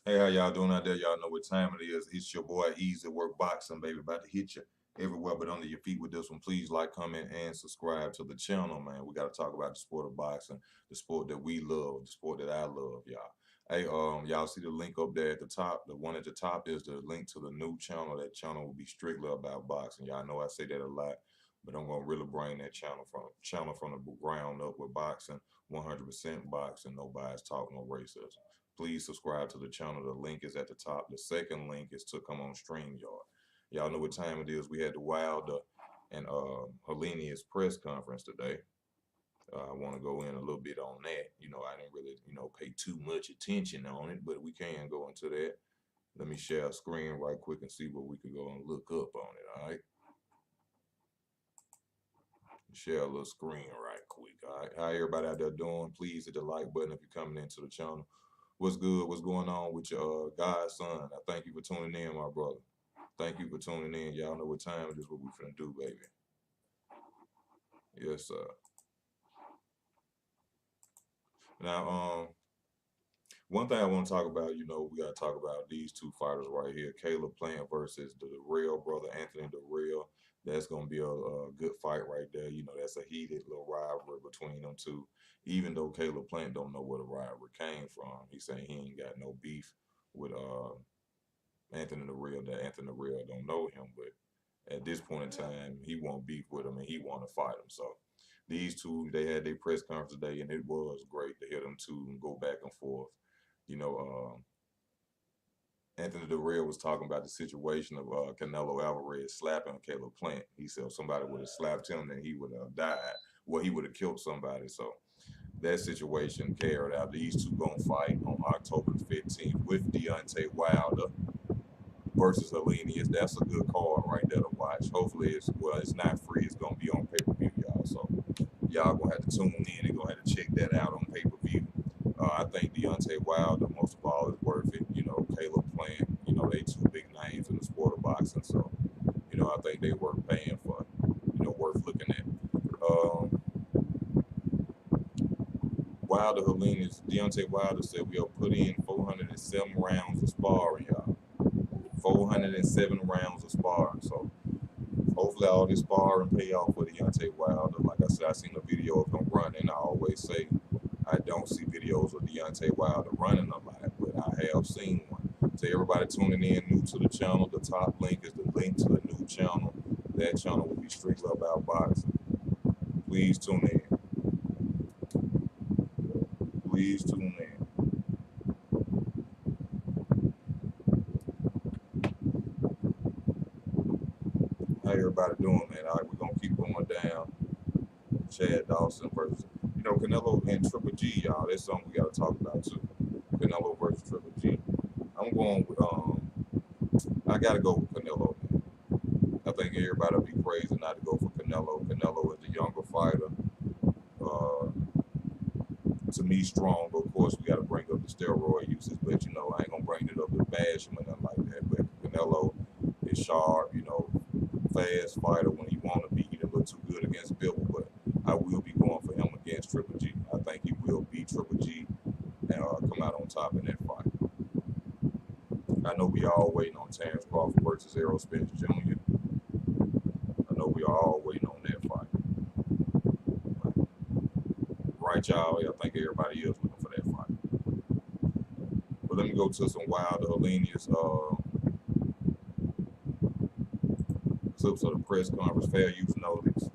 Hey, how y'all doing out there? Y'all know what time it is. It's your boy Easy Work Boxing, baby. About to hit you everywhere but under your feet with this one. Please like, comment, and subscribe to the channel, man. We got to talk about the sport of boxing, the sport that we love, the sport that I love, y'all. Hey, y'all see the link up there at the top? The one at the top is the link to the new channel. That channel will be strictly about boxing. Y'all know I say that a lot, but I'm gonna really bring that channel from the ground up with boxing, 100% boxing, no bias talk, no racism. Please subscribe to the channel. The link is at the top. The second link is to come on StreamYard. Y'all know what time it is. We had the Wilder and Helenius press conference today. I want to go in a little bit on that. I didn't really, pay too much attention on it, but we can go into that. Let me share a screen right quick and see what we could go and look up on it. All right. Share a little screen right quick. All right. How everybody out there doing? Please hit the like button if you're coming into the channel. What's good? What's going on with your godson? I thank you for tuning in, my brother. Thank you for tuning in. Y'all know what time it is, what we finna do, baby. Yes, sir. Now, one thing I want to talk about, we got to talk about these two fighters right here, Caleb Plant versus the Real brother, Anthony Real. That's going to be a good fight right there. That's a heated little rivalry between them two. Even though Caleb Plant don't know where the rivalry came from, he's saying he ain't got no beef with Anthony the Real. That Anthony the Real don't know him, but at this point in time, he won't beef with him and he want to fight him. So these two, they had their press conference today, and it was great to hear them two go back and forth. You know, Anthony the Real was talking about the situation of Canelo Alvarez slapping Caleb Plant. He said if somebody would have slapped him, then he would have died. Well, he would have killed somebody. So that situation carried out. These two gonna fight on October the 15th with Deontay Wilder versus Helenius. That's a good card right there to watch. Hopefully, it's not free. It's gonna be on pay per view, y'all. So y'all gonna have to tune in and gonna have to check that out on pay per view. I think Deontay Wilder, most of all, is worth it. Caleb Plant, they two big names in the sport of boxing. So, I think they worth paying for, worth looking at. Um, Wilder Helenius, Deontay Wilder said we'll put in 407 rounds of sparring, y'all. 407 rounds of sparring. So hopefully all this sparring pay off for Deontay Wilder. Like I said, I seen a video of him running. I always say I don't see videos of Deontay Wilder running a lot, but I have seen one. So everybody tuning in new to the channel, the top link is the link to the new channel. That channel will be strictly about boxing. Please tune in. Please tune in. How everybody doing, man? All right, we're gonna keep going down. Chad Dawson versus, Canelo and Triple G, y'all. That's something we gotta talk about too. Canelo versus Triple G. I'm going with I gotta go with Canelo, man. I think everybody will be crazy not to go for Canelo. Canelo is the younger fighter. Uh, to me, strong. But of course, we got to bring up the steroid usage. But I ain't gonna bring it up to bash him or nothing like that. But Canelo is sharp. Fast fighter when he want to be. He didn't look too good against Bivol, but I will be going for him against Triple G. I think he will beat Triple G and come out on top in that fight. I know we all waiting on Terrence Crawford versus Errol Spence Jr. I know we are all waiting on that fight. Right, y'all? I think everybody is looking for that fight. But let me go to some Wilder Helenius clips of the press conference. Fair use notice.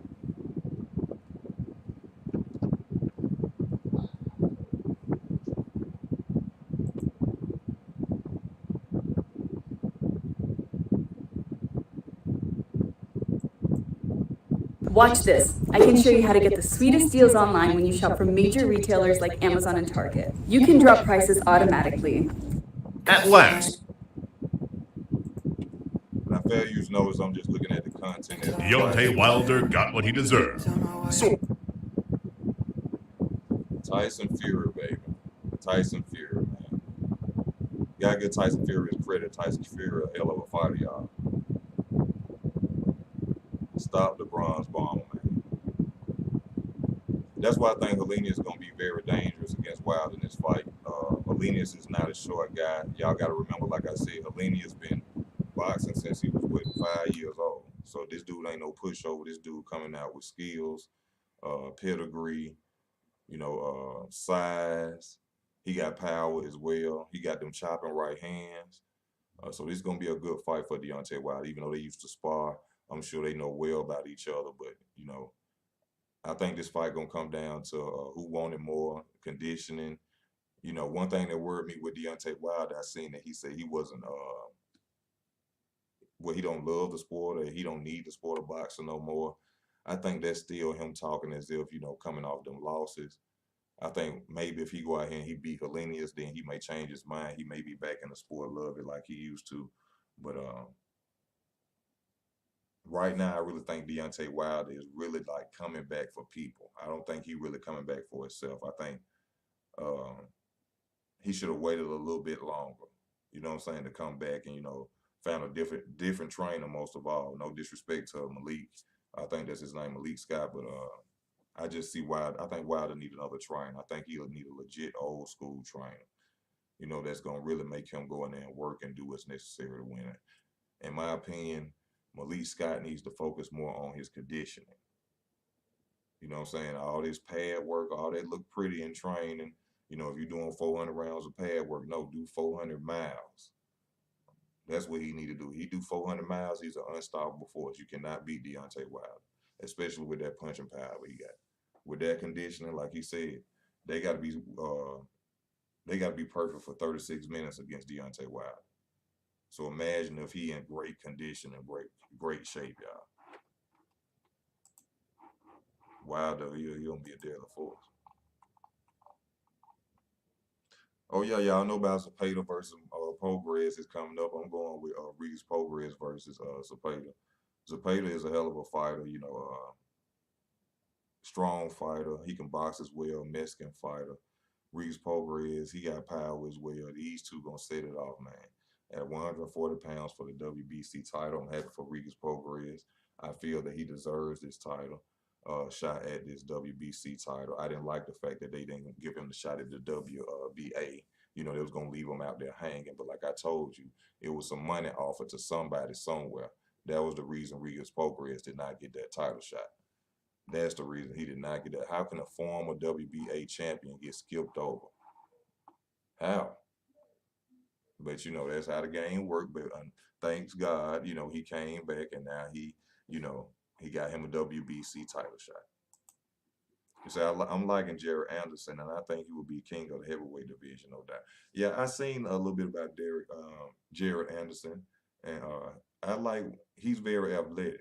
Watch this. I can show you how to get the sweetest deals online when you shop from major retailers like Amazon and Target. You can drop prices automatically. At last, Now, fair use notice, I'm just looking at the content. Deontay Wilder got what he deserved. So, Tyson Fury, baby. Tyson Fury, man. You gotta give Tyson Fury his credit. Tyson Fury, a hell of a fighter, y'all. Stop the bronze bomber, man. That's why I think Helenius is gonna be very dangerous against Wilder in this fight. Helenius is not a short guy. Y'all got to remember, like I said, Helenius been boxing since he was, what, 5 years old. So this dude ain't no pushover. This dude coming out with skills, pedigree, size. He got power as well. He got them chopping right hands. So this is gonna be a good fight for Deontay Wilder. Even though they used to spar, I'm sure they know well about each other. But I think this fight gonna come down to who wanted more conditioning. One thing that worried me with Deontay Wilder, I seen that he said he wasn't he don't love the sport, or he don't need the sport of boxing no more. I think that's still him talking as if, coming off them losses. I think maybe if he go out here and he beat Helenius, then he may change his mind. He may be back in the sport, love it like he used to. But right now, I really think Deontay Wilder is really like coming back for people. I don't think he really coming back for himself. I think he should have waited a little bit longer. You know what I'm saying, to come back and found a different trainer. Most of all, no disrespect to Malik. I think that's his name, Malik Scott. But I just see Wilder. I think Wilder need another trainer. I think he'll need a legit old school trainer. That's gonna really make him go in there and work and do what's necessary to win it. In my opinion, Malik Scott needs to focus more on his conditioning. You know what I'm saying? All this pad work, all that look pretty in training. If you're doing 400 rounds of pad work, no, do 400 miles. That's what he need to do. He do 400 miles, he's an unstoppable force. You cannot beat Deontay Wilder, especially with that punching power he got. With that conditioning, like he said, they got to be perfect for 36 minutes against Deontay Wilder. So imagine if he in great condition and great shape, y'all. Wilder, he'll be a deadly force. Oh yeah, y'all know about Zepeda versus Prograis is coming up. I'm going with Regis Prograis versus Zepeda. Zepeda is a hell of a fighter, strong fighter. He can box as well, Mexican fighter. Regis Prograis, he got power as well. These two gonna set it off, man. At 140 pounds for the WBC title, I'm happy for Regis Prograis. I feel that he deserves this title, shot at this WBC title. I didn't like the fact that they didn't give him the shot at the WBA. They was gonna leave him out there hanging. But like I told you, it was some money offered to somebody somewhere. That was the reason Regis Prograis did not get that title shot. That's the reason he did not get that. How can a former WBA champion get skipped over? How? But that's how the game worked. But thanks God, he came back, and now he got him a WBC title shot. You say, I'm liking Jared Anderson, and I think he will be king of the heavyweight division, no doubt. Yeah, I seen a little bit about Jared Anderson, and he's very athletic.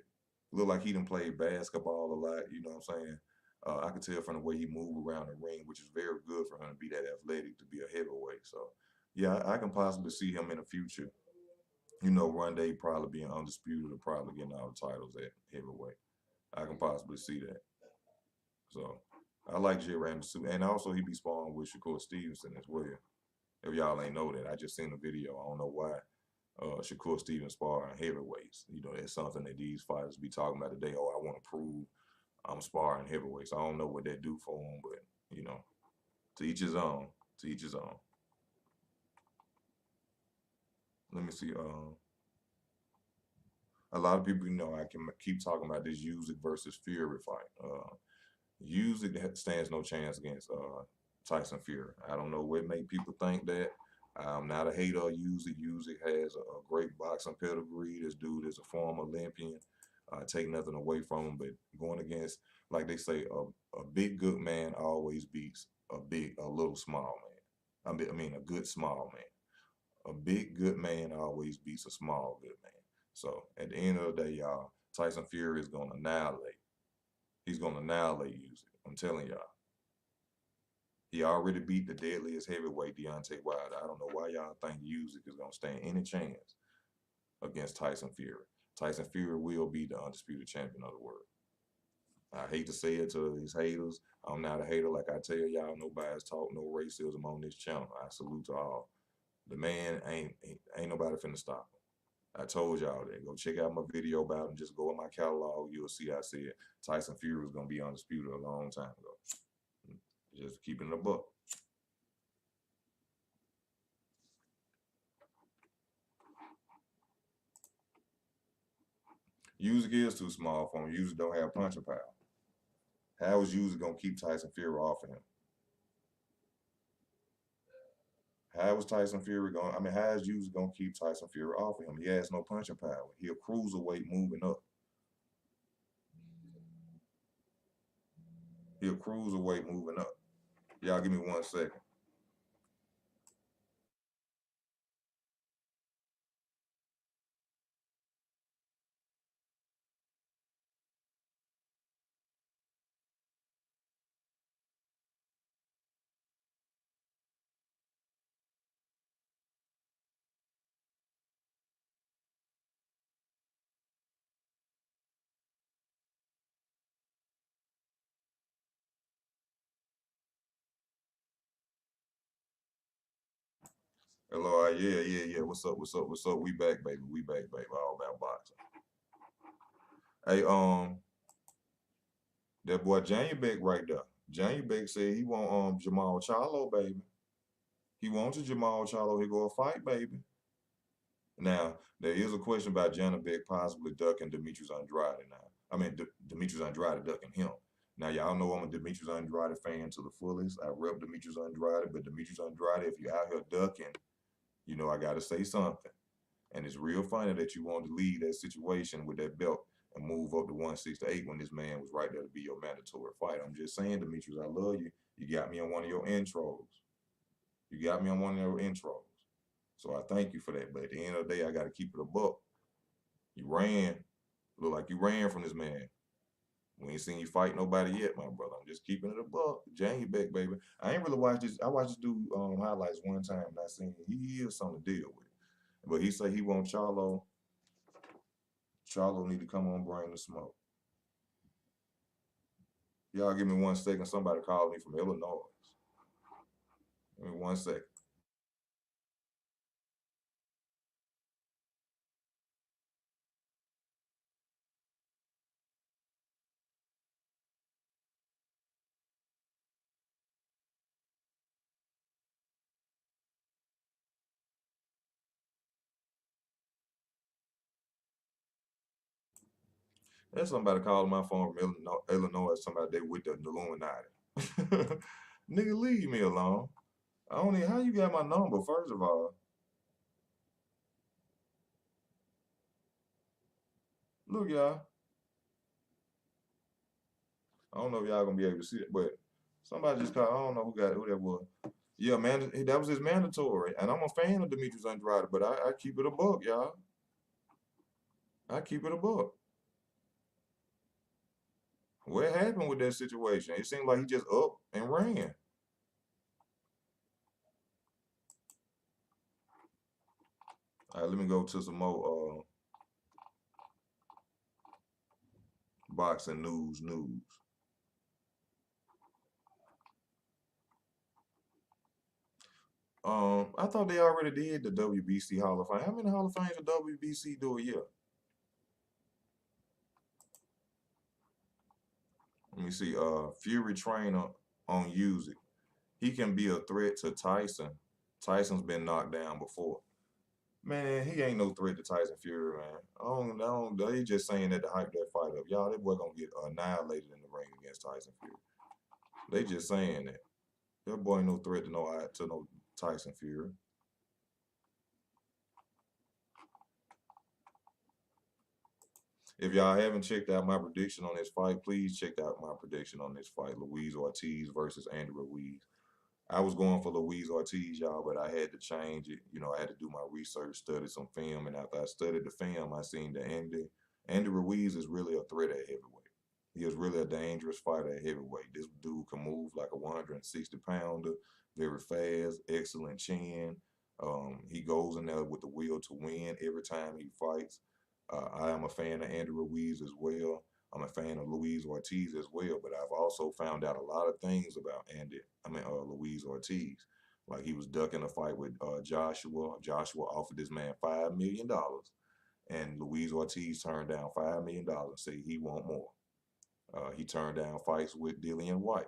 Look like he done played basketball a lot. You know what I'm saying? I can tell from the way he moved around the ring, which is very good for him to be that athletic, to be a heavyweight. So, yeah, I can possibly see him in the future. One day probably being undisputed or probably getting all the titles at heavyweight. I can possibly see that. So, I like Jared Anderson, and also he be sparring with Shakur Stevenson as well. If y'all ain't know that, I just seen the video. I don't know why. Shakur Stevenson sparring heavyweights. That's something that these fighters be talking about today. Oh, I want to prove I'm sparring heavyweights. I don't know what that do for them, but to each his own. To each his own. Let me see. A lot of people, I can keep talking about this Usyk versus Fury fight. Usyk stands no chance against Tyson Fury. I don't know what make people think that. I'm not a hater of Usyk. Usyk has a great boxing pedigree. This dude is a former Olympian. Take nothing away from him, but going against, like they say, a big good man always beats a little small man. I mean, a good small man. A big good man always beats a small good man. So at the end of the day, y'all, Tyson Fury is gonna annihilate. He's gonna annihilate Usyk. I'm telling y'all. He already beat the deadliest heavyweight, Deontay Wilder. I don't know why y'all think Usyk is gonna stand any chance against Tyson Fury. Tyson Fury will be the undisputed champion of the world. I hate to say it to his haters. I'm not a hater. Like I tell y'all, nobody's talk no racism on this channel. I salute to all. The man ain't nobody finna stop him. I told y'all that. Go check out my video about him. Just go in my catalog. You'll see I said Tyson Fury was gonna be undisputed a long time ago. Just keeping it a buck. Usyk is too small for him. Usyk don't have punching power. How is Usyk gonna keep Tyson Fury off of him? How is Tyson Fury going? I mean, how is Usyk gonna keep Tyson Fury off of him? He has no punching power. He a cruiserweight moving up. He a cruiserweight moving up. Y'all give me 1 second. Hello, yeah. What's up? We back, baby. We back, baby. All about boxing. Hey, that boy Janie Beck right there. Janie Beck said he want Jamal Charlo, baby. He wants Jamal Charlo. He go a fight, baby. Now there is a question about Janie Beck possibly ducking Demetrius Andrade. Now, I mean Demetrius Andrade ducking him. Now y'all know I'm a Demetrius Andrade fan to the fullest. I rep Demetrius Andrade, but Demetrius Andrade, if you're out here ducking, you know I gotta say something. And it's real funny that you wanted to leave that situation with that belt and move up to 168 when this man was right there to be your mandatory fight. I'm just saying, Demetrius, I love you. You got me on one of your intros. You got me on one of your intros. So I thank you for that. But at the end of the day, I got to keep it a buck. You ran. Look like you ran from this man. We ain't seen you fight nobody yet, my brother. I'm just keeping it a buck. Janie Beck, baby. I ain't really watched this. I watched this dude highlights one time and I seen he is something to deal with. But he say he want Charlo. Charlo need to come on, bring the smoke. Y'all give me 1 second. Somebody called me from Illinois. Give me 1 second. There's somebody calling my phone from Illinois. Somebody they with the Illuminati. Nigga, leave me alone. I don't even, how you got my number, first of all? Look, y'all. I don't know if y'all gonna be able to see it, but somebody just called. I don't know who that was. Yeah, man, that was his mandatory. And I'm a fan of Demetrius Andrade, but I keep it a buck, y'all. I keep it a buck. What happened with that situation? It seemed like he just up and ran. All right, let me go to some more boxing news. I thought they already did the WBC Hall of Fame. How many Hall of Fames did WBC do a year? Let me see. Fury trainer on Usyk. He can be a threat to Tyson. Tyson's been knocked down before. Man, he ain't no threat to Tyson Fury, man. They just saying that to hype that fight up. Y'all, that boy gonna get annihilated in the ring against Tyson Fury. They just saying that. That boy ain't no threat to no Tyson Fury. If y'all haven't checked out my prediction on this fight, please check out my prediction on this fight. Luis Ortiz versus Andy Ruiz. I was going for Luis Ortiz, y'all, but I had to change it. You know, I had to do my research, study some film, and after I studied the film, I seen that Andy Ruiz is really a threat at heavyweight. He is really a dangerous fighter at heavyweight. This dude can move like a 160-pounder, very fast, excellent chin. He goes in there with the will to win every time he fights. I am a fan of Andy Ruiz as well. I'm a fan of Luis Ortiz as well, but I've also found out a lot of things about Luis Ortiz. Like he was ducking a fight with Joshua. Joshua offered this man $5 million, and Luis Ortiz turned down $5 million and said he want more. He turned down fights with Dillian White.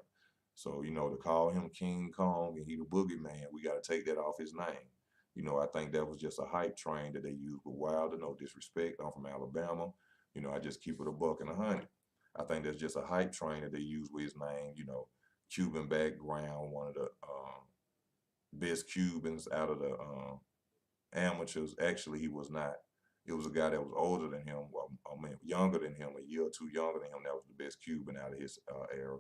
So, you know, to call him King Kong and he the boogeyman, we got to take that off his name. You know, I think that was just a hype train that they used with Wilder. No disrespect. I'm from Alabama. You know, I just keep it a buck and 100. I think that's just a hype train that they use with his name. You know, Cuban background, one of the best Cubans out of the amateurs. Actually, he was not. It was a guy that was older than him, well, I mean, younger than him, a year or two younger than him. That was the best Cuban out of his era.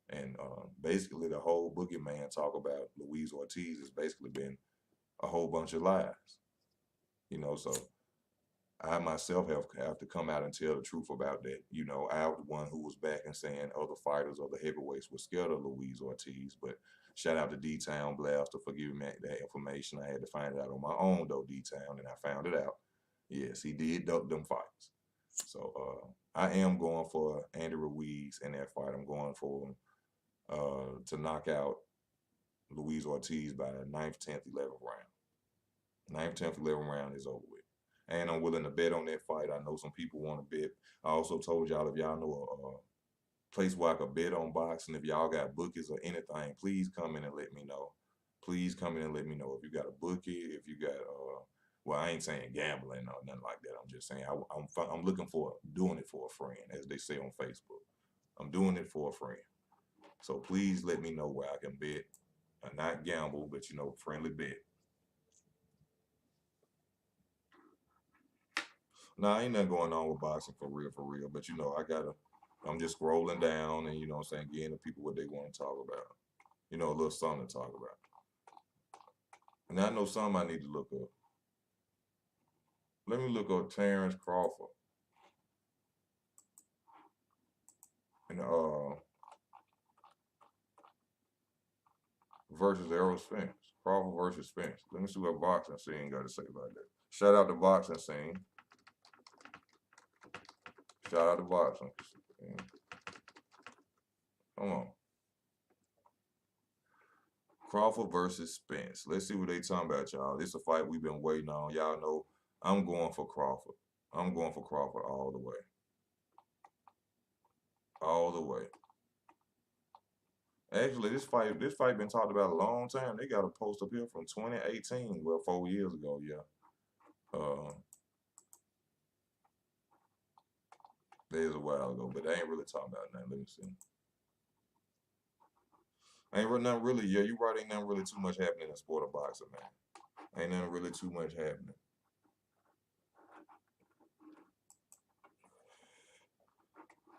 And basically, the whole boogeyman talk about Luis Ortiz has basically been a whole bunch of lies. You know, so I myself have to come out and tell the truth about that. You know, I was the one who was back and saying other fighters, other heavyweights were scared of Luis Ortiz. But shout out to D-Town Blaster for giving me that information. I had to find it out on my own, though, D-Town, and I found it out. Yes, he did duck them fights. So I am going for Andy Ruiz in that fight. I'm going for him to knock out Luis Ortiz by the 9th, 10th, 11th round. 9th, 10th, 11th round is over with. And I'm willing to bet on that fight. I know some people want to bet. I also told y'all, if y'all know a place where I could bet on boxing, if y'all got bookies or anything, please come in and let me know. Please come in and let me know if you got a bookie, if you got well, I ain't saying gambling or nothing like that. I'm just saying I'm looking for doing it for a friend, as they say on Facebook. I'm doing it for a friend. So please let me know where I can bet. Not gamble, but, you know, friendly bet. Nah, ain't nothing going on with boxing for real. But, you know, I'm just scrolling down and, you know what I'm saying, getting the people what they want to talk about. You know, a little something to talk about. And I know something I need to look up. Let me look up Terrence Crawford. And versus Errol Spence. Crawford versus Spence. Let me see what boxing scene got to say about that. Shout out to boxing scene. Shout out to boxing scene. Come on. Crawford versus Spence. Let's see what they talking about, y'all. This is a fight we've been waiting on. Y'all know I'm going for Crawford. I'm going for Crawford all the way. All the way. Actually, this fight been talked about a long time. They got a post up here from 2018, well, 4 years ago, yeah. There's a while ago, but they ain't really talking about nothing. Let me see. Ain't nothing really, yeah, you right, ain't nothing really too much happening in the sport of boxing, man. Ain't nothing really too much happening.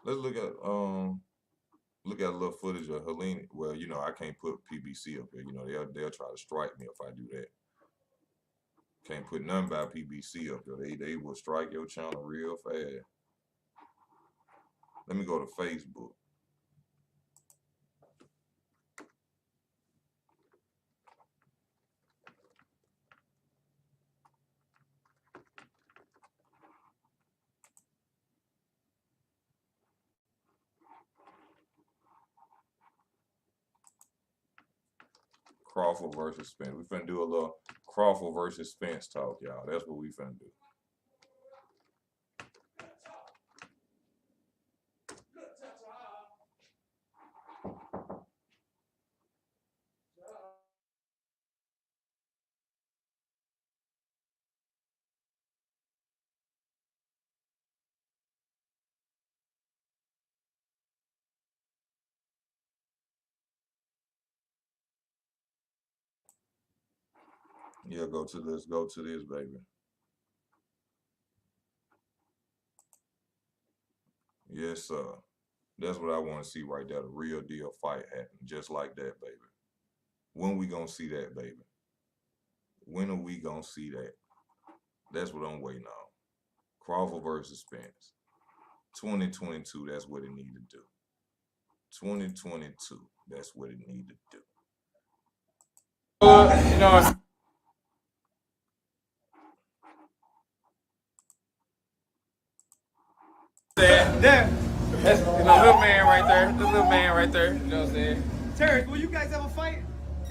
Let's look at a little footage of Helene. Well, you know, I can't put PBC up here. You know, they'll try to strike me if I do that. Can't put nothing by PBC up there. They will strike your channel real fast. Let me go to Facebook. Crawford versus Spence. We finna do a little Crawford versus Spence talk, y'all. That's what we finna do. Yeah, go to this, baby. Yes, sir. That's what I want to see right there. The real deal fight happen, just like that, baby. When we gonna see that, baby? When are we gonna see that? That's what I'm waiting on. Crawford versus Spence. 2022, that's what it need to do. 2022, that's what it need to do. You know, that's little man right there. The little man right there. You know what I'm saying? Terrence, will you guys have a fight?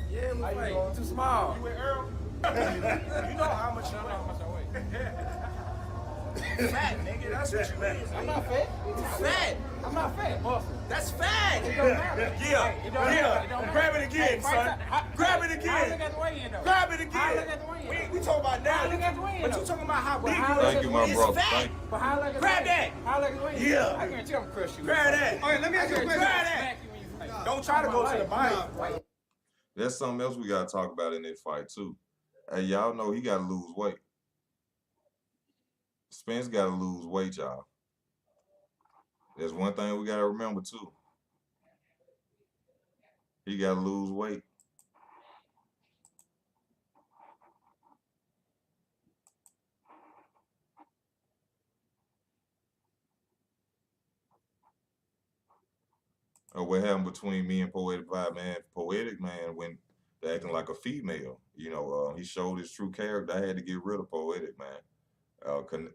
Yeah, look like too small. You with Earl? You know how much I weigh. Fat, nigga. That's what you is. I'm not fat. Fat. I'm not fat. Muscle. That's fat. It don't matter. Yeah. Grab it again, son. Grab it again. I look at the weigh-in though. Grab it again. I look at the weigh-in. We talking about about now. Look at Dwayne, But though. you talking about how big how you Thank is. you, my It's brother. fat. Thank you. But how like Grab that. How like Dwayne? Yeah. I guarantee I'm gonna crush you. Grab that. Okay, let me ask you a question. Grab that. Don't try to go to the mic. That's something else we gotta talk about in this fight too. Hey, y'all know he gotta lose weight. Spence gotta lose weight, y'all. There's one thing we gotta remember too. He gotta lose weight. What happened between me and Poetic Vibe, man? Poetic, man, went to acting like a female. You know, he showed his true character. I had to get rid of Poetic, man.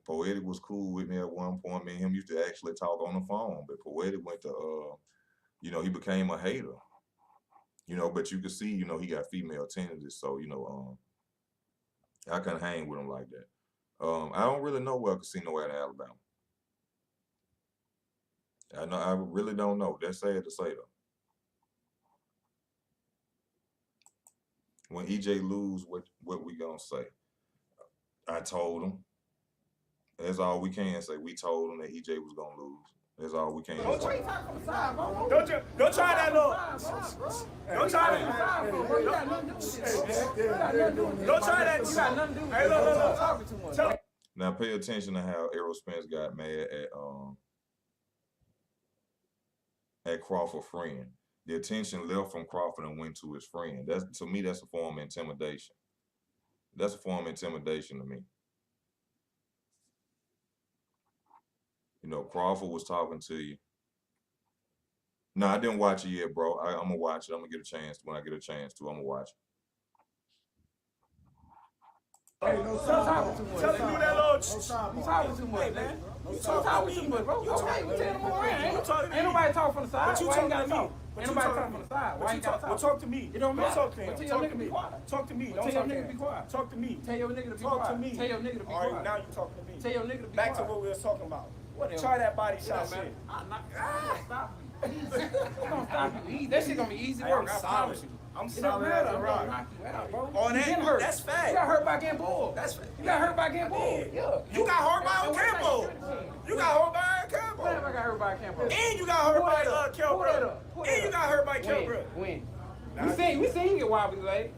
Poetic was cool with me at one point. Me and him used to actually talk on the phone, but Poetic went to, you know, he became a hater. You know, but you can see, you know, he got female tendencies, so you know, I couldn't hang with him like that. I don't really know where casino at in Alabama. I really don't know. That's sad to say though. When EJ lose, what we gonna say? I told him. That's all we can say. We told him that EJ was gonna lose. That's all we can say. Don't try that little. Don't try that. Don't try that. You got nothing to do with Hey, it. look. Don't talk too much. Now pay attention to how Errol Spence got mad at Crawford friend. The attention left from Crawford and went to his friend. That's, to me, that's a form of intimidation. That's a form of intimidation to me. You know, Crawford was talking to you. No, I didn't watch it yet, bro. I'm gonna watch it. I'm gonna get a chance when I get a chance to. I'm gonna watch it. Hey, no talking too much. Tell him you that little. You talking too much, man. You talking too much, bro. Okay, we tell him around. Ain't nobody talk from the side. But you Why you talking gotta to me? talk? But Ain't you nobody talking talk from the side. Why you gotta Well, talk? talk to me. It don't Don't matter. talk to him. But tell Talk your to nigga me. be quiet. Talk to me. But Don't tell your talk to nigga to be him. quiet. Talk to me. Tell your nigga to be Talk quiet. to me. Tell your nigga to be All right, quiet. now you talking to me. Tell your nigga to be Back to quiet. what we was talking about. Whatever. Try that body It shot don't matter. shit. I'm not stop you. It's gonna stop you. Easy. That shit gonna be easy Hey, work. I'm I solid. promise you. I'm It don't solid matter. as a I'm rock. gonna knock you out, bro. Oh, You been hurt. that's fact. You got hurt by getting bull. That's You got hurt by getting bull. did. Yeah. You got hurt by And what Ocampo. thing? You got hurt by When have I Ocampo. got hurt by Campo? And you got hurt Pull by that up. Kell Pull that Brother. up. Pull And that you up. got hurt by Kell When? Brother. When? We seen you get wobbly, like.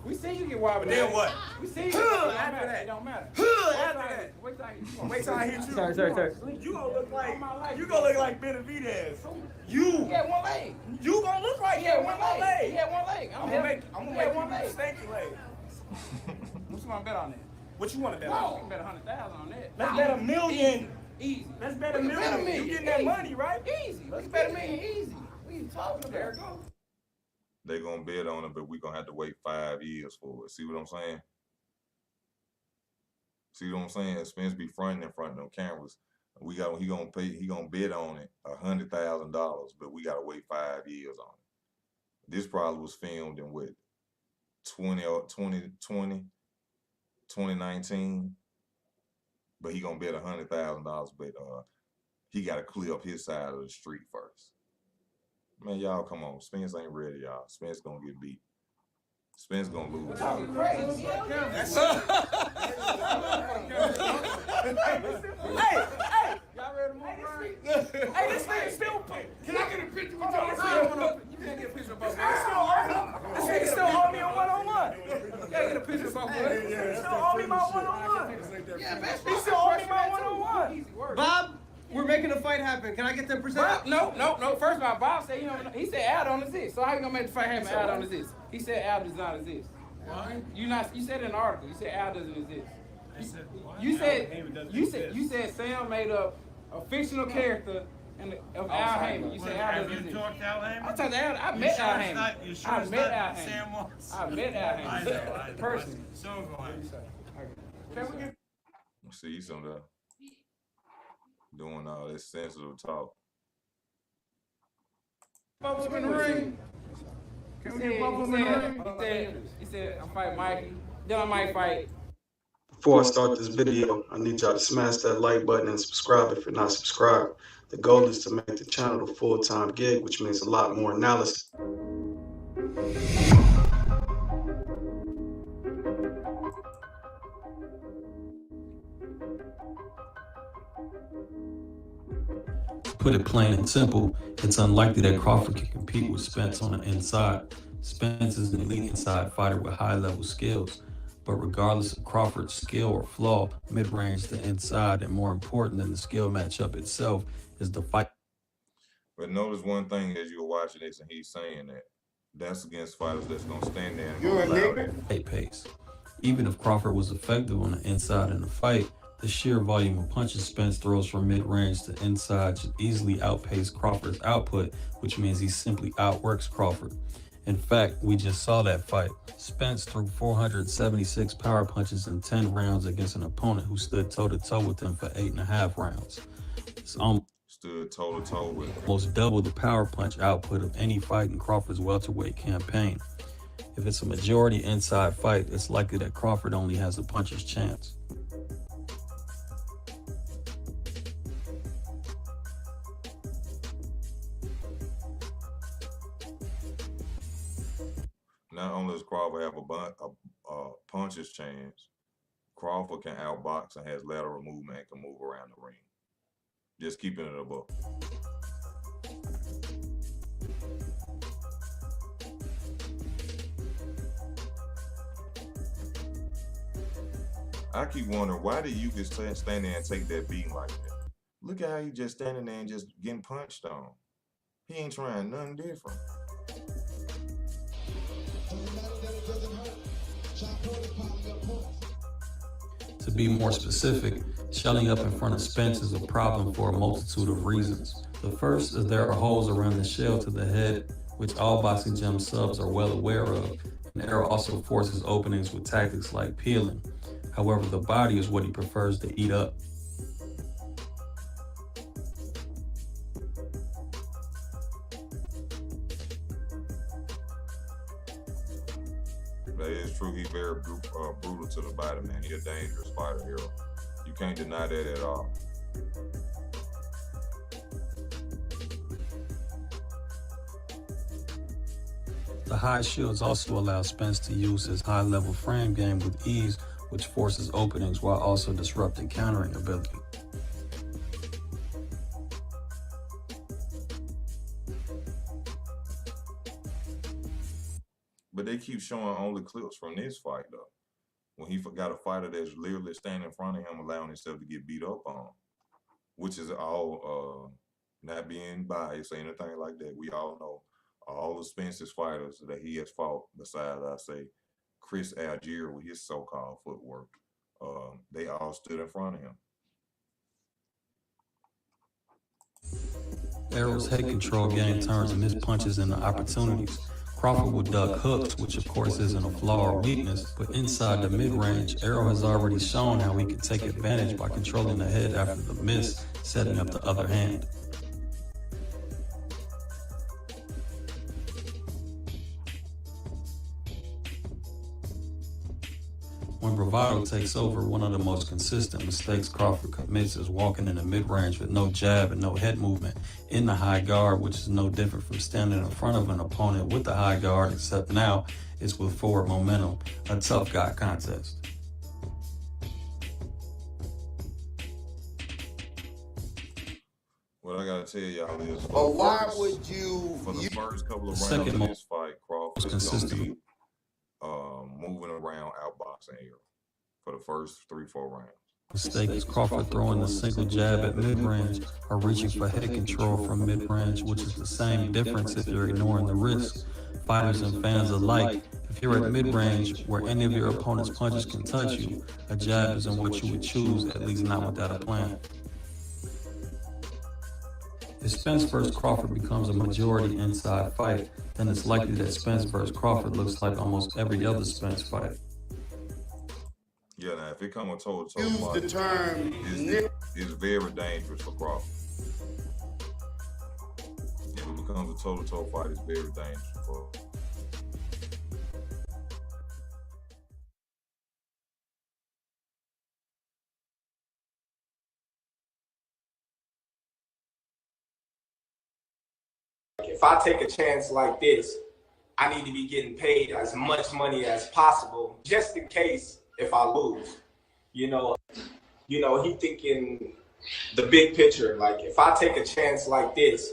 We seen you get wobbly. Then like. what? We seen you. Huh, It don't after matter. that. It don't matter. After that. Wait till I hit you. Wait till I hit you. Sorry. You gonna look All my like life. you gonna look like Benavidez. He You had one leg. gonna look like He had him one with one leg. leg. He had one leg. I'm heavy. gonna make He had one you leg. stanky leg. What you want to bet on that? What you want to bet No, on? you can bet 100,000 on that. Let's bet $1 million. Easy. Let's bet $1 We can bet $1 million. million. You getting that Easy. money, right? Easy. Let's bet $1 million. Easy. What you talking There about? it go. They gonna bet on it, but we gonna have to wait 5 years for it. See what I'm saying? See what I'm saying? Spence be fronting in front of them cameras. He gonna bet on it $100,000, but we gotta wait 5 years on it. This probably was filmed in what 2019, but he gonna bet $100,000, but he gotta clear up his side of the street first. Man, y'all, come on. Spence ain't ready, y'all. Spence gonna get beat. Spence gonna lose. Talking crazy. Hey, Y'all ready to move around? hey, this nigga still. Can I get a picture with y'all? You can't get a picture of both of us. This nigga still owe me a one-on-one. You can't get a picture of both of us. He still owe me my one-on-one. Yeah, that's He still owe me my one-on-one. Easy work. Bob, we're making a fight happen. Can I get 10%? Bob, no. First of all, Bob said he said Al don't exist. So how you gonna make the fight happen? Al don't exist. He said Al does not exist. You said it in an article. You said Al doesn't exist. You said Sam made up a fictional character of Al Heyman. You said Al Have doesn't you exist. talked to Al I Heyman? talked to Al. I You met sure Al it's Heyman. not- you sure I it's met not Al Sam Heyman. Watts? I met Al I know. Heyman. Personally. So go on. Can we get See some of doing all this sensitive talk. Bubbles in the ring. He said, I'm fighting Mikey. Then I might fight. Before I start this video, I need y'all to smash that like button and subscribe if you're not subscribed. The goal is to make the channel a full-time gig, which means a lot more analysis. put it plain and simple, it's unlikely that Crawford can compete with Spence on the inside. Spence is an elite inside fighter with high-level skills, but regardless of Crawford's skill or flaw, mid-range to inside, and more important than the skill matchup itself, is the fight. But notice one thing as you're watching this, and he's saying that that's against fighters that's gonna stand there and gonna allow that. Pace. Even if Crawford was effective on the inside in the fight, the sheer volume of punches Spence throws from mid-range to inside should easily outpace Crawford's output, which means he simply outworks Crawford. In fact, we just saw that fight. Spence threw 476 power punches in 10 rounds against an opponent who stood toe-to-toe with him for 8.5 rounds. It's Stood toe-to-toe with him. almost double the power punch output of any fight in Crawford's welterweight campaign. If it's a majority inside fight, it's likely that Crawford only has a puncher's chance. Not only does Crawford have a puncher's chance, Crawford can outbox and has lateral movement and can move around the ring. Just keeping it above. I keep wondering, why did you just stand there and take that beating like that? Look at how he just standing there and just getting punched on. He ain't trying nothing different. To be more specific, shelling up in front of Spence is a problem for a multitude of reasons. The first is there are holes around the shell to the head, which all Boxing Gym subs are well aware of, and Errol also forces openings with tactics like peeling. However, the body is what he prefers to eat up. That is true. He's very brutal to the body, man. He's a dangerous fighter, Errol. You can't deny that at all. The high shields also allow Spence to use his high-level frame game with ease, which forces openings while also disrupting countering ability. But they keep showing only clips from this fight, though. When he got a fighter that's literally standing in front of him, allowing himself to get beat up on, which is all not being biased or anything like that. We all know all the Spence's fighters that he has fought, besides, I say, Chris Algier with his so-called footwork, they all stood in front of him. Errol's head control game turns missed punches into opportunities. Crawford will duck hooks, which of course isn't a flaw or weakness, but inside the mid-range, Errol has already shown how he can take advantage by controlling the head after the miss, setting up the other hand. When bravado takes over, one of the most consistent mistakes Crawford commits is walking in the mid-range with no jab and no head movement in the high guard, which is no different from standing in front of an opponent with the high guard, except now it's with forward momentum, a tough guy contest. What I gotta tell y'all is, But why would you? for the first couple of Second rounds of mo- this fight, Crawford is consistent. gonna be moving around, outboxing Errol for the first 3-4 rounds. Mistake is Crawford throwing a single jab at mid-range or reaching for head control from mid-range, which is the same difference if you're ignoring the risk. Fighters and fans alike, if you're at mid-range where any of your opponent's punches can touch you, a jab isn't what you would choose, at least not without a plan. If Spence vs. Crawford becomes a majority inside fight, then it's likely that Spence vs. Crawford looks like almost every other Spence fight. Yeah, now if it comes a toe-to-toe Use fight, the term it's very dangerous for Crawford. If it becomes a toe-to-toe fight, it's very dangerous for Crawford. If I take a chance like this, I need to be getting paid as much money as possible, just in case if I lose. He thinking the big picture. Like, if I take a chance like this,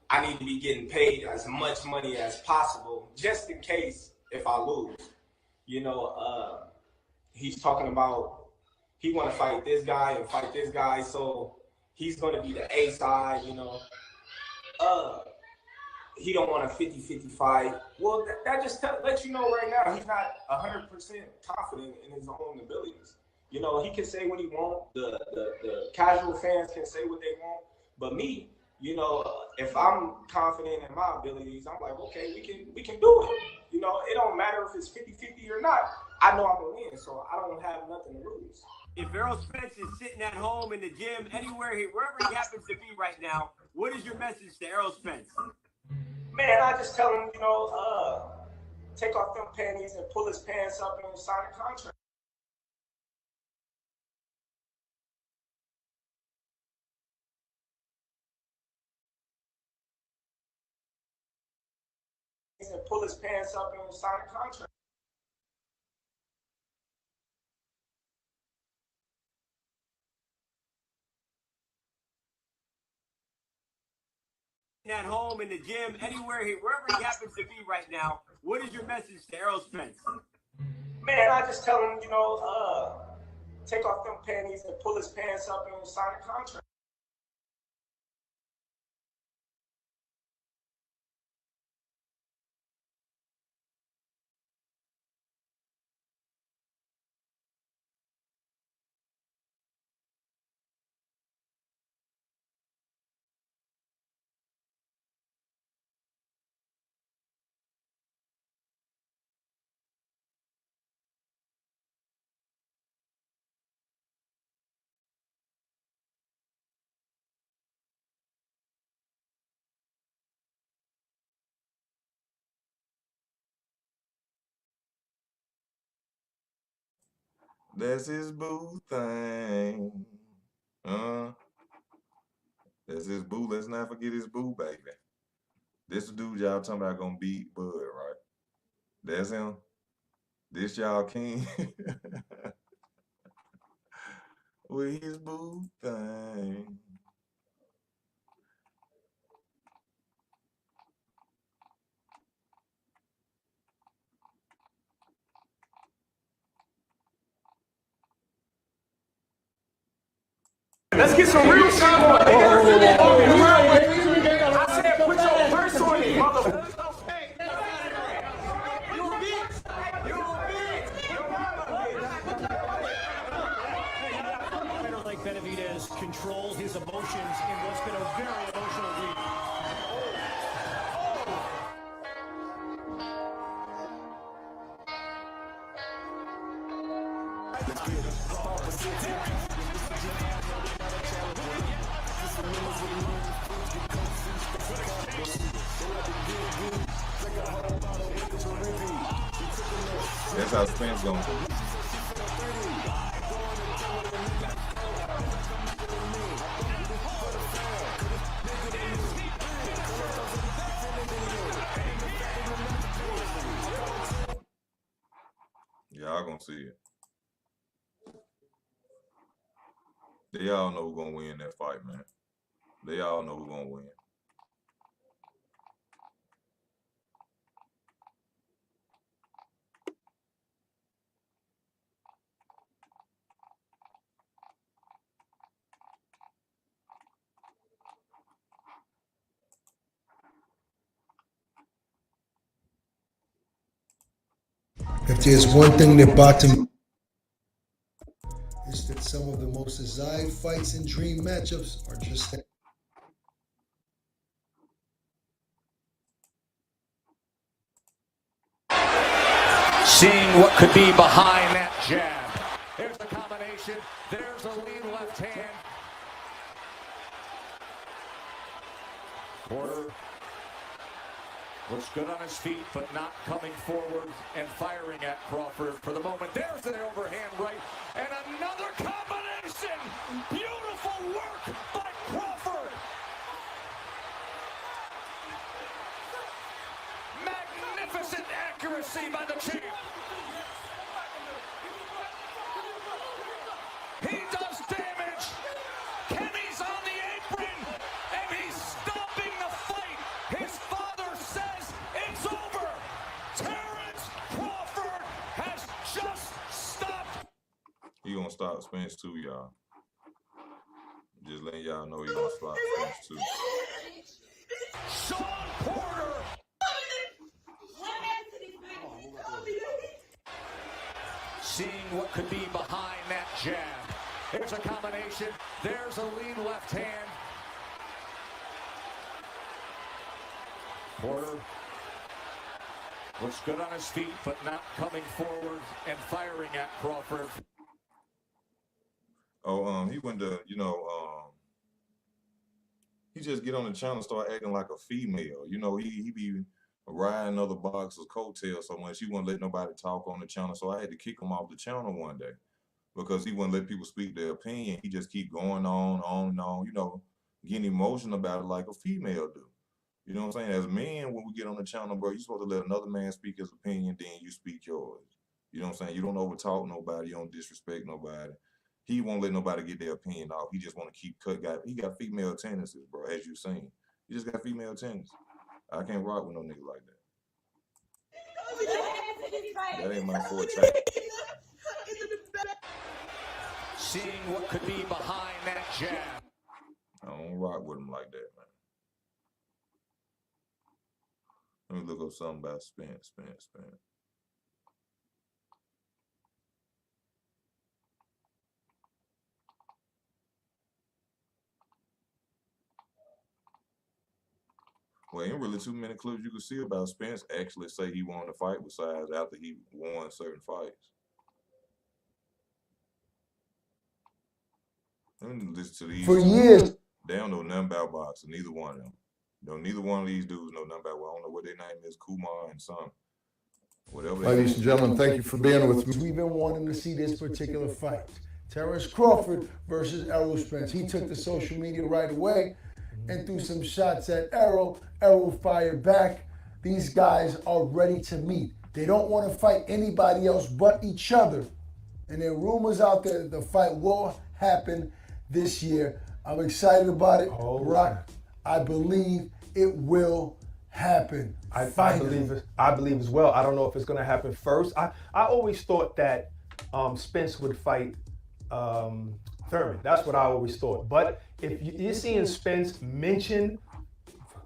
I need to be getting paid as much money as possible, just in case if I lose. You know, he's talking about he want to fight this guy and fight this guy, so he's going to be the A side, you know. He don't want a 50-50 fight. Well, that just lets you know right now he's not 100% confident in his own abilities. You know, he can say what he wants. The casual fans can say what they want. But me, you know, if I'm confident in my abilities, I'm like, okay, we can do it. You know, it don't matter if it's 50-50 or not. I know I'm gonna win, so I don't have nothing to lose. If Errol Spence is sitting at home, in the gym, anywhere, wherever he happens to be right now, what is your message to Errol Spence? Man, I just tell him, you know, take off them panties and pull his pants up and sign a contract. And pull his pants up and sign a contract. At home, in the gym, anywhere, wherever he happens to be right now, what is your message to Errol Spence? Man, I just tell him, you know, take off them panties and pull his pants up and sign a contract. That's his boo thing. That's his boo. Let's not forget his boo, baby. This the dude y'all talking about gonna beat Bud, right? That's him. This y'all king. With his boo thing. Let's get some real shit on. I said put your purse on it, motherfucker. Like Benavidez control his emotions in what's been a very emotional week. That's how Spence gonna go. Y'all gonna see it. They all know who's gonna win that fight, man. They all know who's gonna win. If there's one thing that boxing is that some of the most desired fights and dream matchups are just that. Seeing what could be behind that jab. There's the combination. There's a lead left hand. Porter looks good on his feet, but not coming forward and firing at Crawford for the moment. There's an overhand right, and another combination. Beautiful work by Crawford. Magnificent accuracy by the champ. He does damage. Can He gonna stop Spence too, y'all. Just letting y'all know he gonna stop Spence too. Shawn Porter. Seeing what could be behind that jab. Here's a combination. There's a lead left hand. Porter looks good on his feet, but not coming forward and firing at Crawford. Oh, he went to, he just get on the channel and start acting like a female. He be riding other boxers' coattails so much. He wouldn't let nobody talk on the channel, so I had to kick him off the channel one day because he wouldn't let people speak their opinion. He just keep going on and on, getting emotional about it like a female do. You know what I'm saying? As men, when we get on the channel, bro, you're supposed to let another man speak his opinion, then you speak yours. You know what I'm saying? You don't overtalk nobody. You don't disrespect nobody. He won't let nobody get their opinion off. He just want to keep he got female tendencies, bro, as you seen. He just got female tendencies. I can't rock with no nigga like that. That ain't my forte. Seeing what could be behind that jab. I don't rock with him like that, man. Let me look up something about Spence. Well, ain't really too many clips you can see about Spence actually say he wanted to fight besides after he won certain fights. Let me listen to these. For years. They don't know nothing about boxing, neither one of them. Neither one of these dudes know nothing about, I don't know what their name is, Kumar and something. Whatever. Ladies and gentlemen, thank you for being with me. We've been wanting to see this particular fight. Terrence Crawford versus Errol Spence. He took to social media right away and threw some shots at Errol. Errol fired back. These guys are ready to meet. They don't want to fight anybody else but each other. And there are rumors out there that the fight will happen this year. I'm excited about it. Brock, I believe it will happen. I believe as well. I don't know if it's going to happen first. I always thought that Spence would fight Thurman. That's what I always thought. But if you're seeing Spence mention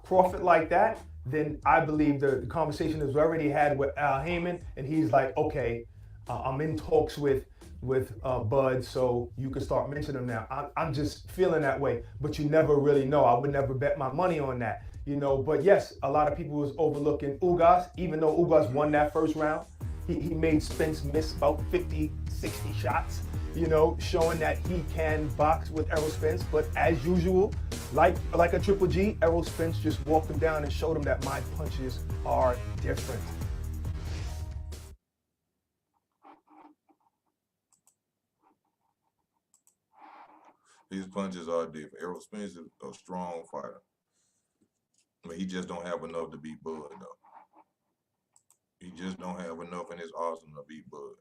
Crawford like that, then I believe the conversation is already had with Al Heyman, and he's like, okay, I'm in talks with Bud, so you can start mentioning him now. I'm just feeling that way, but you never really know. I would never bet my money on that, But yes, a lot of people was overlooking Ugas, even though Ugas won that first round. He made Spence miss about 50, 60 shots, showing that he can box with Errol Spence. But as usual, like a Triple G, Errol Spence just walked him down and showed him that my punches are different. His punches are different. Errol Spence is a strong fighter. But he just don't have enough to beat Bud, though. He just don't have enough in his arsenal to beat Bud.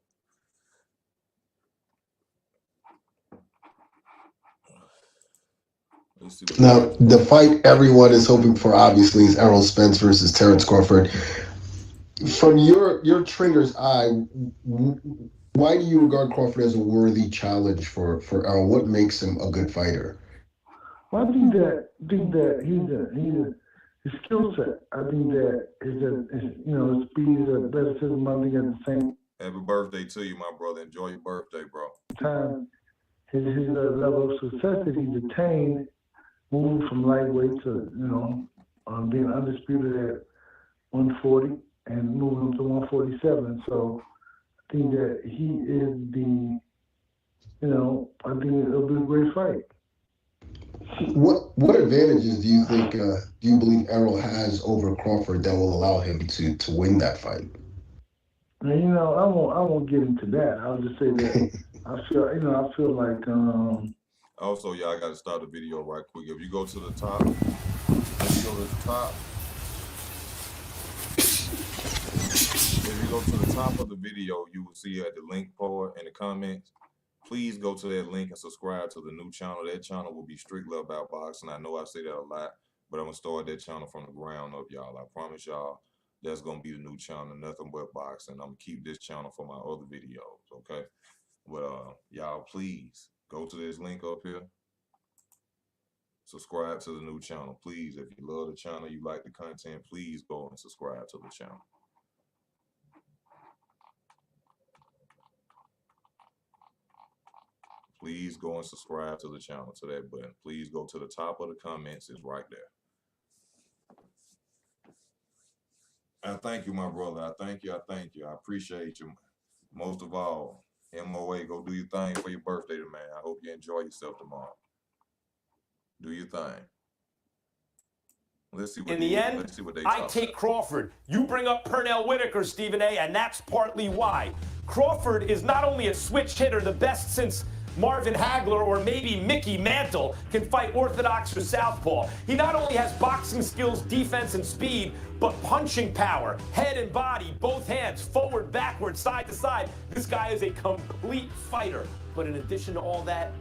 Now, the fight everyone is hoping for, obviously, is Errol Spence versus Terrence Crawford. From your trainer's eye, why do you regard Crawford as a worthy challenge for Errol? What makes him a good fighter? Well, I think that his skill set. I think that his speed is athleticism. I think at the same. Happy birthday to you, my brother. Enjoy your birthday, bro. Time, his level of success that he's attained, moving from lightweight to being undisputed at 140 and moving to 147. So I think that he is I think it'll be a great fight. What advantages do you think, do you believe Errol has over Crawford that will allow him to win that fight? And, I won't get into that. I'll just say that I feel like. Also, y'all got to start the video right quick. If you go to the top, of the video, you will see at the link part in the comments. Please go to that link and subscribe to the new channel. That channel will be strictly about boxing. I know I say that a lot, but I'm going to start that channel from the ground up, y'all. I promise y'all that's going to be the new channel, nothing but boxing. I'm going to keep this channel for my other videos, okay? But y'all y'all please go to this link up here. Subscribe to the new channel, please. If you love the channel, you like the content, please go and subscribe to the channel. Please go and subscribe to the channel, to that button. Please go to the top of the comments. It's right there. I thank you, my brother. I thank you. I thank you. I appreciate you. Most of all, MOA, go do your thing for your birthday, man. I hope you enjoy yourself tomorrow. Do your thing. Let's see what In the end, I take Crawford. You bring up Pernell Whitaker, Stephen A., and that's partly why. Crawford is not only a switch hitter, the best since Marvin Hagler or maybe Mickey Mantle, can fight orthodox or southpaw. He not only has boxing skills, defense, and speed, but punching power, head and body, both hands, forward, backward, side to side. This guy is a complete fighter. But in addition to all that,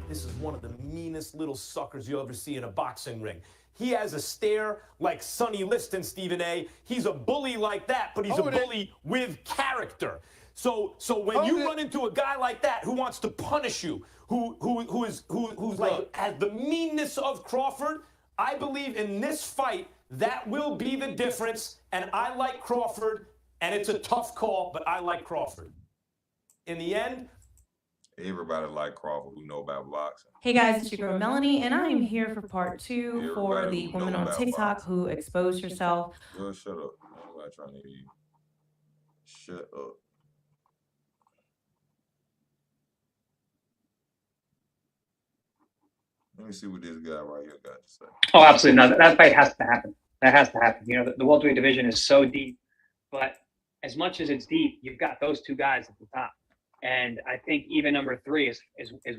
this is one of the meanest little suckers you'll ever see in a boxing ring. He has a stare like Sonny Liston, Stephen A. He's a bully like that, but he's a bully with character. So when you run into a guy like that who wants to punish you, who's like has the meanness of Crawford, I believe in this fight that will be the difference. And I like Crawford, and it's a tough call, but I like Crawford. In the end, everybody like Crawford who know about boxing. Hey guys, it's your girl Melanie, and I am here for part 2 for the woman on TikTok who exposed herself. Girl, shut up. Nobody trying to hear you. Shut up. Let me see what this guy right here got to say. Oh, absolutely not. That fight has to happen. That has to happen. You know, the welterweight division is so deep, but as much as it's deep, you've got those two guys at the top. And I think even number 3 is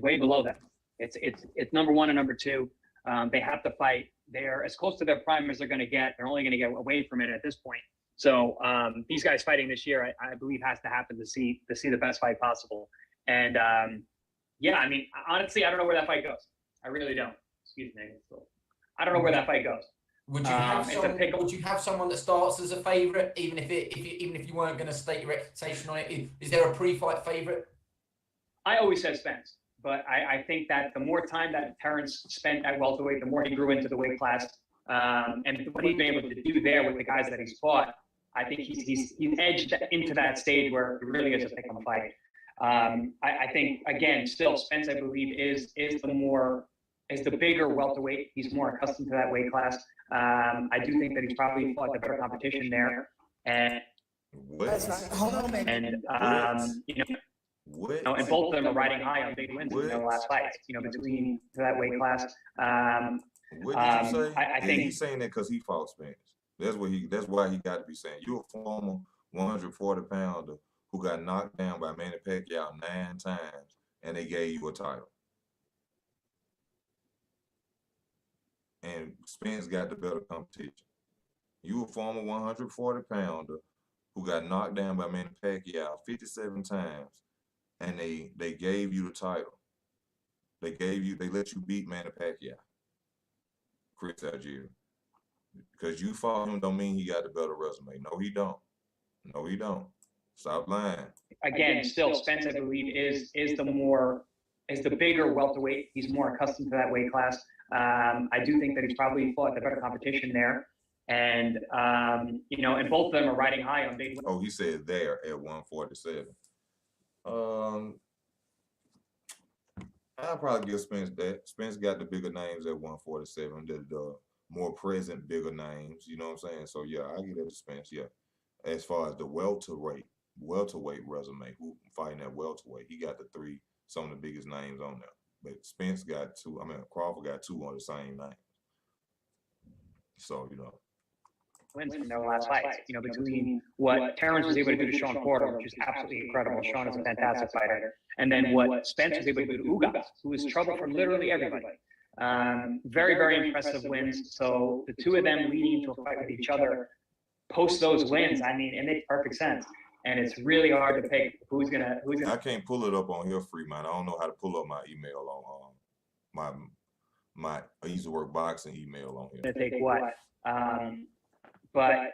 way below them. It's number 1 and number 2. They have to fight. They're as close to their prime as they're going to get. They're only going to get away from it at this point. So these guys fighting this year, I believe, has to happen to see the best fight possible. And yeah, I mean, honestly, I don't know where that fight goes. I really don't. Excuse me. I don't know where that fight goes. Would you have someone that starts as a favourite, even if you weren't going to state your expectation on it? Is there a pre-fight favourite? I always said Spence, but I think that the more time that Terrence spent at welterweight, the more he grew into the weight class, and what he's been able to do there with the guys that he's fought, I think he's edged into that stage where it really is a pick-em fight. I think again, still Spence, I believe, is the bigger welterweight. He's more accustomed to that weight class. I do think that he's probably fought the better competition there, and and both of them are riding high on big wins in their last fights. Between that weight class. What did you say? I think he's saying that because he fought Spence. That's why he got to be saying. You're a former 140-pounder who got knocked down by Manny Pacquiao 9 times, and they gave you a title. And Spence got the better competition. You a former 140-pounder who got knocked down by Manny Pacquiao 57 times, and they gave you the title. They let you beat Manny Pacquiao, Chris Algieri. Because you fought him don't mean he got the better resume. No, he don't. No, he don't. Stop lying. Again, still Spence, I believe, is the bigger welterweight. He's more accustomed to that weight class. I do think that he's probably fought the better competition there, and and both of them are riding high on big wins. Oh, he said there at 147. I'll probably give Spence that. Spence got the bigger names at 147. The more present bigger names. You know what I'm saying? So yeah, I give that to Spence. Yeah. As far as the welterweight resume, who fighting at welterweight, he got some of the biggest names on there. But Spence got 2. I mean, Crawford got 2 on the same name. So wins from their last fights. Between what Terrence was able to do to Sean Porter, which is absolutely incredible. Sean is a fantastic fighter, and then what Spence was able to do to Ugas, who is trouble for literally everybody. Very, very impressive wins. So the two of them leading into a fight with each other post those wins, I mean, it makes perfect sense. And it's really hard to pick who's gonna. I can't pull it up on here, Freeman. I don't know how to pull up my email on my Easy Work Boxing email on here. To take what? But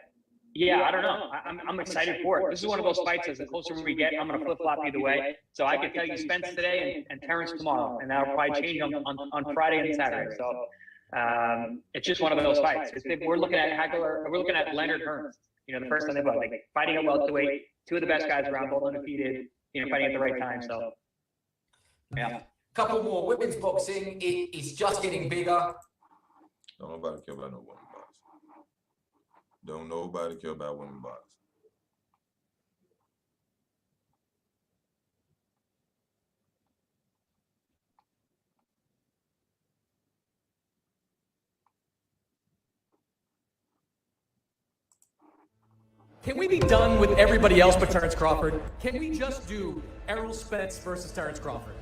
Yeah, I don't know. I'm excited for it. This is one of those fights. As the closer we get, I'm going to flip flop either way. So I can tell you Spence today and Terrence tomorrow, and that'll probably change on Friday and Saturday. So it's just one of those fights. We're looking at Hagler. We're looking at Leonard Hearns. You know, the first time they fought, like fighting at welterweight, two of the best guys around, both undefeated. You know, fighting at the right time. So yeah. Couple more. Women's boxing. It's just getting bigger. Don't nobody care about no women boxing. Don't nobody care about women boxing. Can we be done with everybody else but Terrence Crawford? Can we just do Errol Spence versus Terrence Crawford?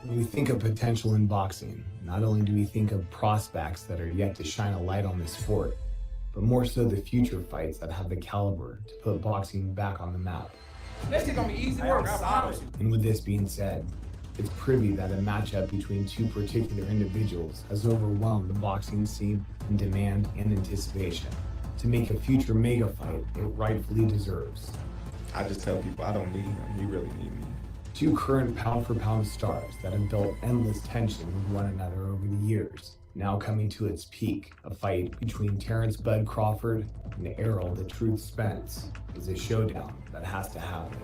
When we think of potential in boxing, not only do we think of prospects that are yet to shine a light on the sport, but more so the future fights that have the caliber to put boxing back on the map. This is gonna be easy work, I promise you. And with this being said, it's privy that a matchup between two particular individuals has overwhelmed the boxing scene in demand and anticipation to make a future mega fight it rightfully deserves. I just tell people I don't need him, he really need me. Two current pound-for-pound stars that have built endless tension with one another over the years, now coming to its peak. A fight between Terrence Bud Crawford and Errol the Truth Spence is a showdown that has to happen.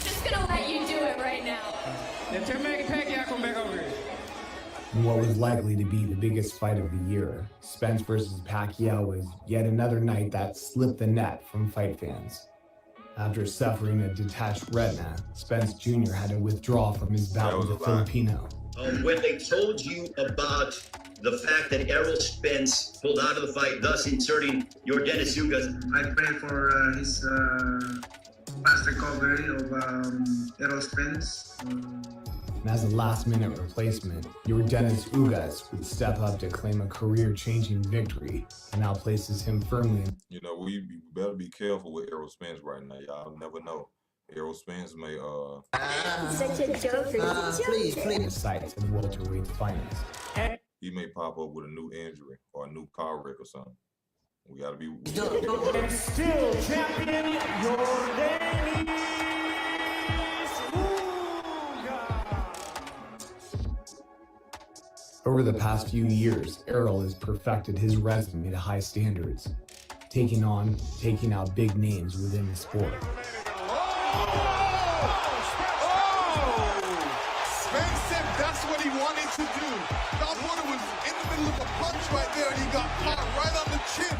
Just gonna let you do it right now. Then tell Manny Pacquiao come back over here. In what was likely to be the biggest fight of the year, Spence versus Pacquiao was yet another night that slipped the net from fight fans. After suffering a detached retina, Spence Jr. had to withdraw from his bout with the Filipino. When they told you about the fact that Errol Spence pulled out of the fight, thus inserting your Dennis Ugas. I pray for his fast recovery of Errol Spence. And as a last-minute replacement, your Dennis Ugas would step up to claim a career-changing victory, and now places him firmly in. You know, we better be careful with Errol Spence right now. Y'all never know. Errol Spence may Such a joke. the sights of welterweight finals. he may pop up with a new injury or a new car wreck or something. We gotta be. And still champion Yordenis Over the past few years, Errol has perfected his resume to high standards, taking out big names within the sport. Spence said that's what he wanted to do. John Porter was in the middle of a punch right there and he got caught right on the chin.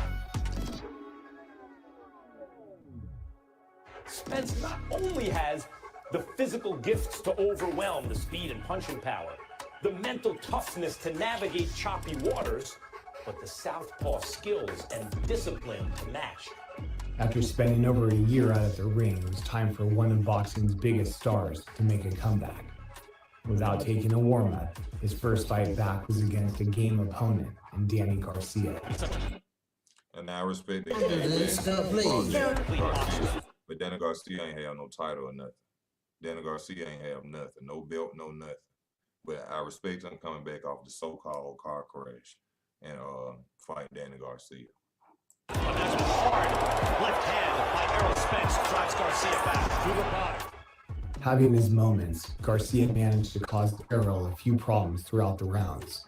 Spence not only has the physical gifts to overwhelm, the speed and punching power, the mental toughness to navigate choppy waters, but the southpaw skills and discipline to match. After spending over a year out at the ring, it was time for one of boxing's biggest stars to make a comeback. Without taking a warm-up, his first fight back was against a game opponent in Danny Garcia. And I respect that. But Danny Garcia ain't have no title or nothing. Danny Garcia ain't have nothing, no belt, no nothing. But I respect him coming back off the so-called car crash and fighting Danny Garcia. left hand by Errol Spence drives Garcia back through the body. Having his moments, Garcia managed to cause Errol a few problems throughout the rounds.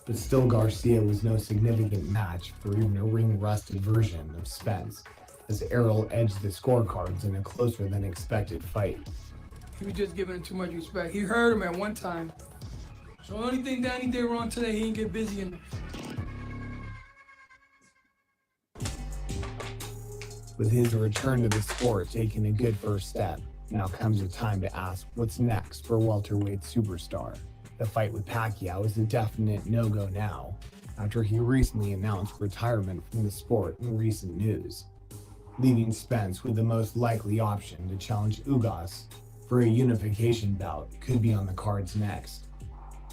But still, Garcia was no significant match for even a ring-rusted version of Spence, as Errol edged the scorecards in a closer than expected fight. He was just giving him too much respect. He heard him at one time. So the only thing Danny did wrong today, he didn't get busy enough. With his return to the sport taking a good first step, now comes the time to ask what's next for welterweight superstar. The fight with Pacquiao is a definite no-go now, after he recently announced retirement from the sport in recent news, leaving Spence with the most likely option to challenge Ugas for a unification bout could be on the cards next.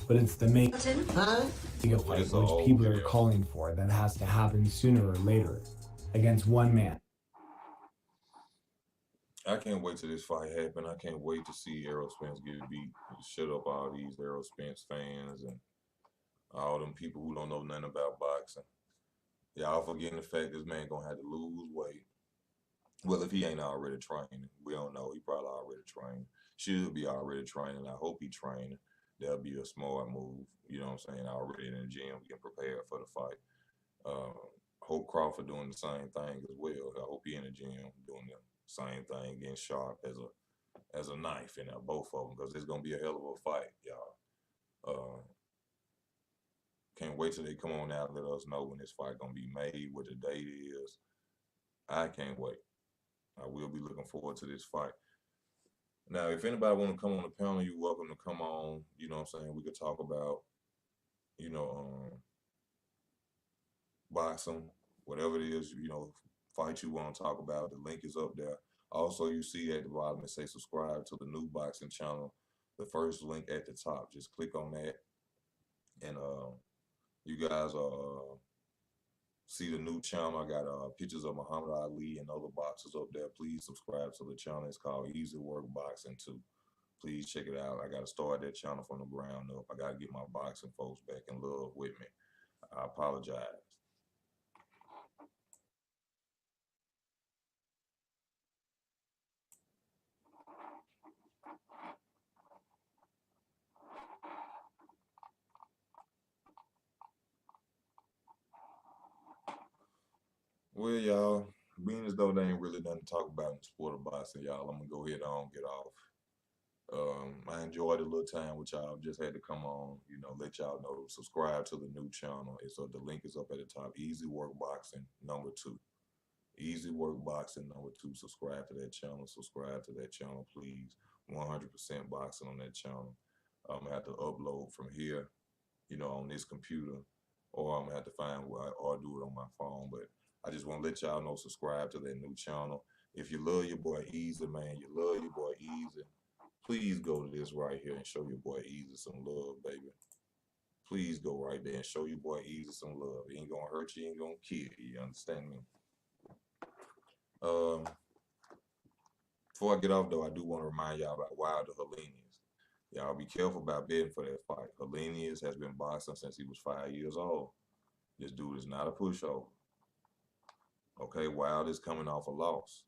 But it's the main fight which people are calling for that has to happen sooner or later, against one man. I can't wait till this fight happen. I can't wait to see Errol Spence get beat. Shut up all these Errol Spence fans and all them people who don't know nothing about boxing. Y'all forgetting the fact this man gonna have to lose weight. Well, if he ain't already training, we don't know. He probably already trained. Should be already training. I hope he training. That'll be a smart move. You know what I'm saying? Already in the gym, getting prepared for the fight. Hope Crawford doing the same thing as well. I hope he in the gym doing the same thing, getting sharp as a knife in there, both of them, because it's gonna be a hell of a fight, y'all. Can't wait till they come on out and let us know when this fight gonna be made, what the date is. I can't wait. I will be looking forward to this fight. Now, if anybody want to come on the panel, you're welcome to come on. You know what I'm saying? We could talk about, you know, boxing, whatever it is, you know, fight you want to talk about. The link is up there. Also, you see at the bottom it say subscribe to the new boxing channel. The first link at the top. Just click on that, and you guys see the new channel. I got pictures of Muhammad Ali and other boxers up there. Please subscribe to the channel. It's called Easy Work Boxing 2. Please check it out. I got to start that channel from the ground up. I got to get my boxing folks back in love with me. I apologize. Well, y'all, being as though they ain't really nothing to talk about in the sport of boxing, y'all, I'm gonna go ahead on get off. I enjoyed a little time with y'all. Just had to come on, you know, let y'all know. Subscribe to the new channel. So the link is up at the top. Easy Work Boxing #2. Easy Work Boxing #2. Subscribe to that channel. Subscribe to that channel, please. 100% boxing on that channel. I'm gonna have to upload from here, you know, on this computer, or I'm gonna have to find or do it on my phone. But I just want to let y'all know, subscribe to that new channel. If you love your boy Easy, man, you love your boy Easy, please go to this right here and show your boy Easy some love, baby. Please go right there and show your boy Easy some love. He ain't gonna hurt you, he ain't gonna kill you. You understand me? Before I get off though, I do want to remind y'all about Wilder Helenius. Y'all be careful about betting for that fight. Helenius has been boxing since he was 5 years old. This dude is not a pushover. Okay, Wilder's coming off a loss.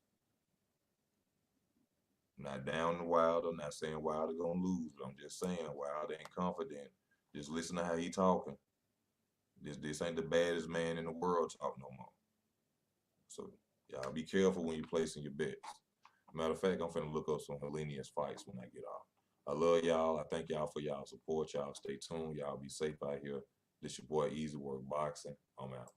Not down to Wilder, not saying Wilder gonna lose, but I'm just saying Wilder ain't confident. Just listen to how he talking. This ain't the baddest man in the world talking no more. So y'all be careful when you're placing your bets. Matter of fact, I'm finna look up some Helenius fights when I get off. I love y'all. I thank y'all for y'all support. Y'all stay tuned. Y'all be safe out here. This your boy Easy Work Boxing. I'm out.